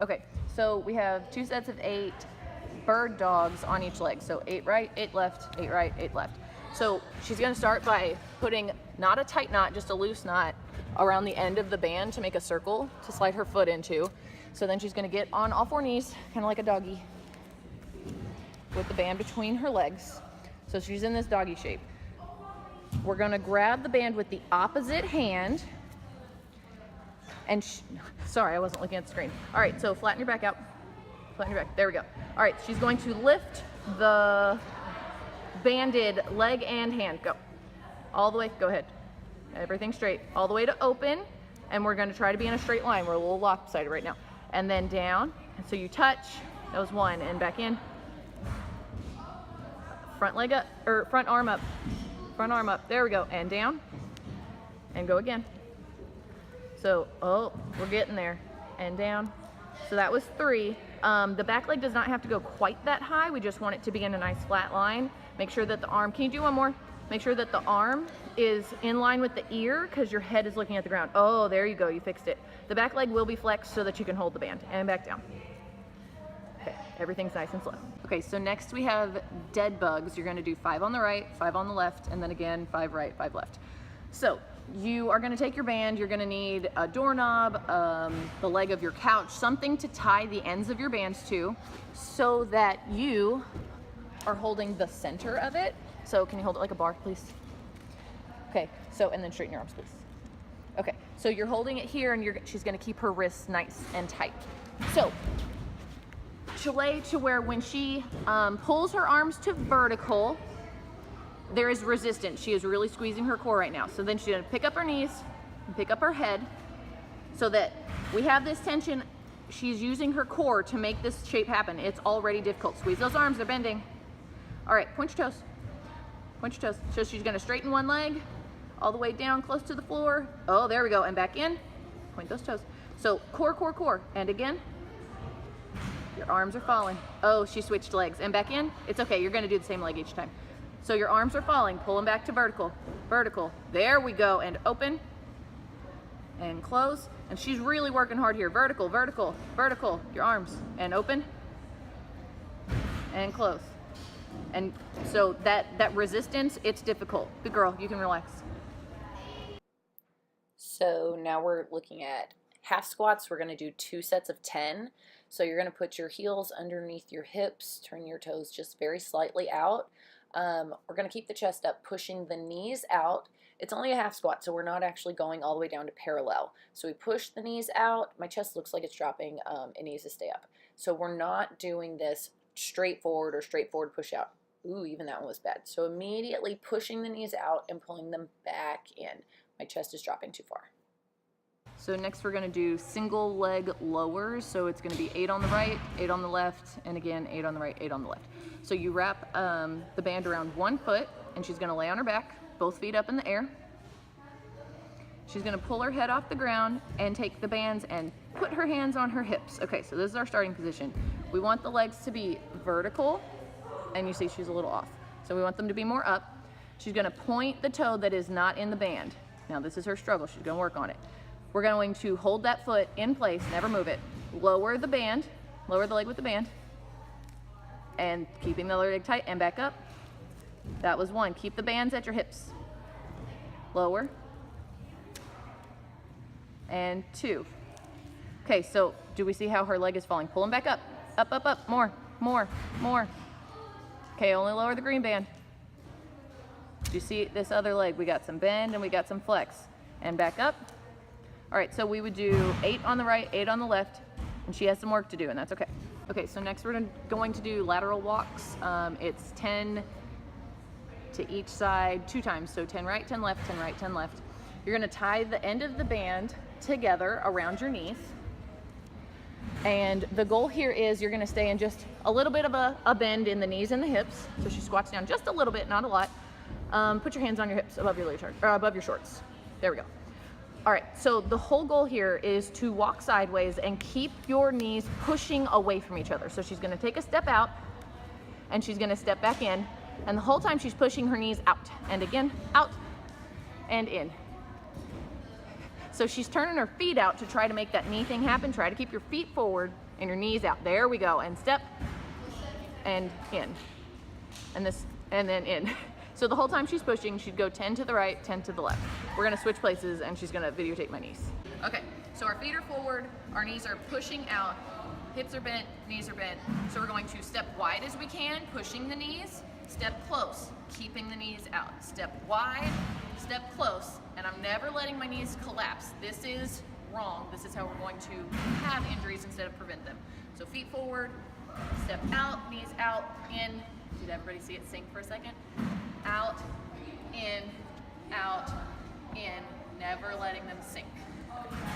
Okay, so we have 2 sets of 8 bird dogs on each leg. So 8 right, 8 left, 8 right, 8 left. So she's gonna start by putting not a tight knot, just a loose knot around the end of the band to make a circle to slide her foot into. So then she's gonna get on all 4 knees, kind of like a doggy, with the band between her legs. So she's in this doggy shape. We're gonna grab the band with the opposite hand and sorry, I wasn't looking at the screen. All right, so flatten your back out. Flatten your back, there we go. All right, she's going to lift the banded leg and hand. Go, all the way, go ahead. Everything straight, all the way to open, and we're gonna try to be in a straight line. We're a little lopsided right now. And then down, and so you touch, that was 1, and back in. Front leg up, or front arm up, there we go, and down, and go again. So, oh, we're getting there, and down. So that was 3. The back leg does not have to go quite that high. We just want it to be in a nice flat line. Make sure that the arm, can you do one more? Make sure that the arm is in line with the ear because your head is looking at the ground. Oh, there you go, you fixed it. The back leg will be flexed so that you can hold the band, and back down. Okay, everything's nice and slow. Okay, so next we have dead bugs. You're gonna do 5 on the right, 5 on the left, and then again, 5 right, 5 left. So you are gonna take your band, you're gonna need a doorknob, the leg of your couch, something to tie the ends of your bands to so that you are holding the center of it. So can you hold it like a bar, please? Okay, so, and then straighten your arms, please. Okay, so you're holding it here and she's gonna keep her wrists nice and tight. So, she'll lay to where when she pulls her arms to vertical, there is resistance. She is really squeezing her core right now. So then she's gonna pick up her knees and pick up her head so that we have this tension. She's using her core to make this shape happen. It's already difficult. Squeeze those arms, they're bending. All right, point your toes. Point your toes. So she's gonna straighten one leg, all the way down close to the floor. Oh, there we go, and back in. Point those toes. So core, core, core, and again. Your arms are falling. Oh, she switched legs, and back in. It's okay, you're gonna do the same leg each time. So your arms are falling, pull them back to vertical, vertical. There we go, and open, and close. And she's really working hard here. Vertical, vertical, vertical, your arms, and open, and close. And so that resistance, it's difficult. Good girl, you can relax. So now we're looking at half squats. We're gonna do 2 sets of 10. So you're gonna put your heels underneath your hips, turn your toes just very slightly out. We're gonna keep the chest up, pushing the knees out. It's only a half squat, so we're not actually going all the way down to parallel. So we push the knees out. My chest looks like it's dropping. It needs to stay up. So we're not doing this straightforward or straightforward push out. Ooh, even that one was bad. So immediately pushing the knees out and pulling them back in. My chest is dropping too far. So next we're gonna do single leg lowers. So it's gonna be 8 on the right, 8 on the left, and again, 8 on the right, 8 on the left. So you wrap the band around one foot, and she's gonna lay on her back, both feet up in the air. She's gonna pull her head off the ground and take the bands and put her hands on her hips. Okay, so this is our starting position. We want the legs to be vertical, and you see she's a little off. So we want them to be more up. She's gonna point the toe that is not in the band. Now this is her struggle, she's gonna work on it. We're going to hold that foot in place, never move it. Lower the band, lower the leg with the band, and keeping the other leg tight, and back up. That was 1. Keep the bands at your hips. Lower. And 2. Okay, so do we see how her leg is falling? Pull them back up. Up, up, up. More, more, more. Okay, only lower the green band. Do you see this other leg? We got some bend and we got some flex. And back up. All right, so we would do 8 on the right, 8 on the left, and she has some work to do, and that's okay. Okay, so next we're going to do lateral walks. It's 10 to each side 2 times, so 10 right, 10 left, 10 right, 10 left. You're gonna tie the end of the band together around your knees. And the goal here is you're gonna stay in just a little bit of a bend in the knees and the hips. So she squats down just a little bit, not a lot. Put your hands on your hips above your leotard, or above your shorts. There we go. All right, so the whole goal here is to walk sideways and keep your knees pushing away from each other. So she's gonna take a step out and she's gonna step back in, and the whole time she's pushing her knees out and again, out and in. So she's turning her feet out to try to make that knee thing happen. Try to keep your feet forward and your knees out. There we go. And step and in. And this, and then in. So the whole time she's pushing, she'd go 10 to the right, 10 to the left. We're gonna switch places and she's gonna videotape my knees. Okay, so our feet are forward, our knees are pushing out, hips are bent, knees are bent. So we're going to step wide as we can, pushing the knees, step close, keeping the knees out. Step wide, step close, and I'm never letting my knees collapse. This is wrong. This is how we're going to have injuries instead of prevent them. So feet forward, step out, knees out, in. Did everybody see it sink for a second? Out, in, never letting them sink.